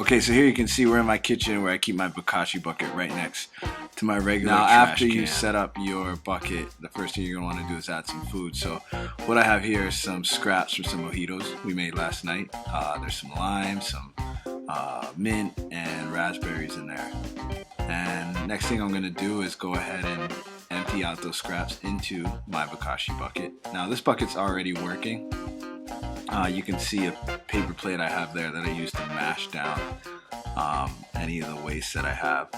Okay, so here you can see we're in my kitchen where I keep my Bokashi bucket right next to my regular trash can. Now, after you set up your bucket, the first thing you're going to want to do is add some food. So what I have here is some scraps from some mojitos we made last night. There's some lime, some mint, and raspberries in there. And next thing I'm going to do is go ahead and empty out those scraps into my Bokashi bucket. Now, this bucket's already working. You can see a paper plate I have there that I use to mash down any of the waste that I have.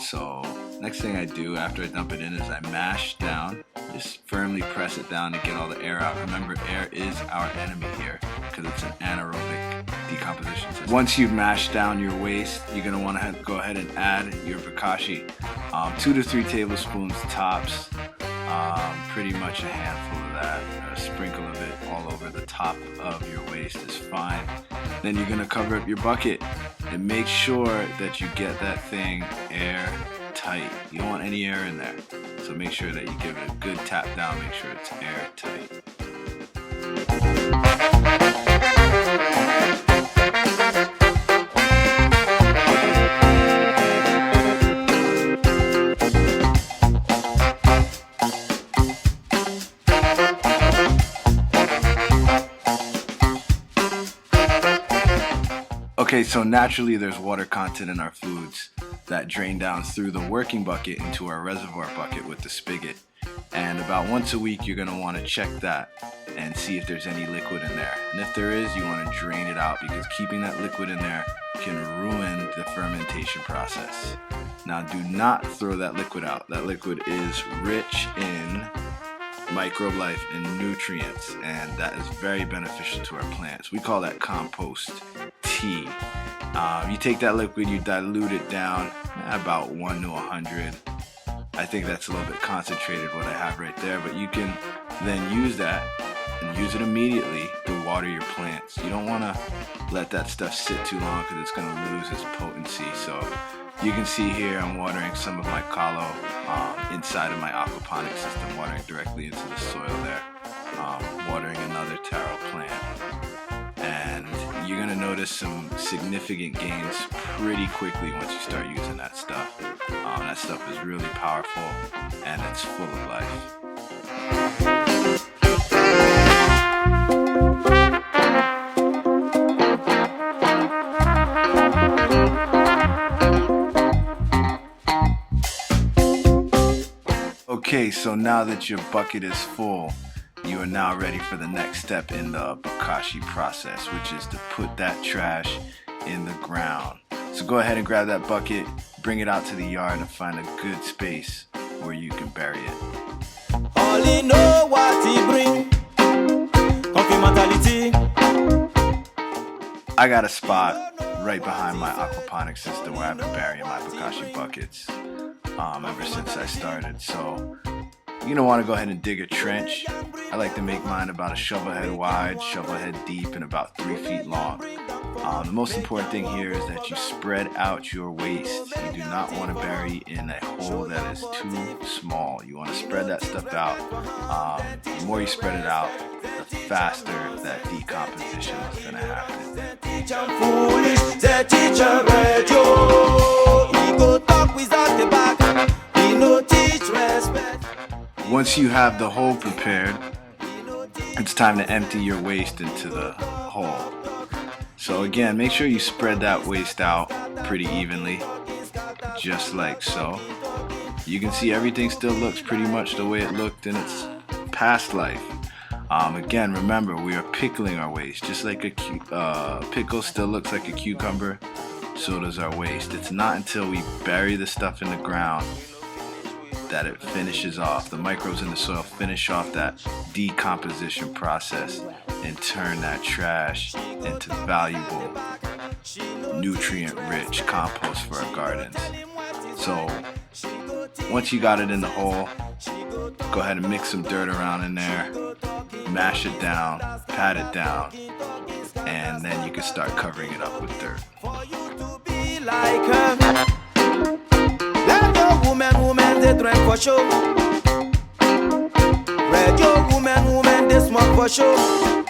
So next thing I do after I dump it in is I mash down, just firmly press it down to get all the air out. Remember, air is our enemy here because it's an anaerobic decomposition system. Once you've mashed down your waste, you're going to want to go ahead and add your Bokashi. 2 to 3 tablespoons tops, pretty much a handful of that. A sprinkle of it all over the top of your waste is fine. Then you're going to cover up your bucket and make sure that you get that thing airtight. You don't want any air in there. So make sure that you give it a good tap down, make sure it's airtight. Okay, so naturally there's water content in our foods that drain down through the working bucket into our reservoir bucket with the spigot. And about once a week you're going to want to check that and see if there's any liquid in there. And if there is, you want to drain it out because keeping that liquid in there can ruin the fermentation process. Now, do not throw that liquid out. That liquid is rich in microbe life and nutrients, and that is very beneficial to our plants. We call that compost tea. You take that liquid, you dilute it down about 1 to 100. I think that's a little bit concentrated what I have right there, but you can then use that and use it immediately to water your plants. You don't want to let that stuff sit too long because it's going to lose its potency. So you can see here I'm watering some of my kalo inside of my aquaponics system, watering directly into the soil there, watering another taro plant. And you're going to notice some significant gains pretty quickly once you start using that stuff. That stuff is really powerful and it's full of life. Okay, so now that your bucket is full, you are now ready for the next step in the Bokashi process, which is to put that trash in the ground. So go ahead and grab that bucket, bring it out to the yard and find a good space where you can bury it. Only know what he bring. I got a spot right behind my aquaponics system where I've been burying my Bokashi buckets ever since I started. So you're going to want to go ahead and dig a trench. I like to make mine about a shovel head wide, shovel head deep, and about 3 feet long. The most important thing here is that you spread out your waste. You do not want to bury in a hole that is too small. You want to spread that stuff out. The more you spread it out, the faster that decomposition is going to happen. Once you have the hole prepared, it's time to empty your waste into the hole. So again, make sure you spread that waste out pretty evenly, just like so. You can see everything still looks pretty much the way it looked in its past life. Again, remember, we are pickling our waste. Just like a pickle still looks like a cucumber, so does our waste. It's not until we bury the stuff in the ground that it finishes off. The microbes in the soil finish off that decomposition process and turn that trash into valuable, nutrient-rich compost for our gardens. So once you got it in the hole, go ahead and mix some dirt around in there, mash it down, pat it down, and then you can start covering it up with dirt. Woman, they drink for show. Red, your woman, they smoke for show.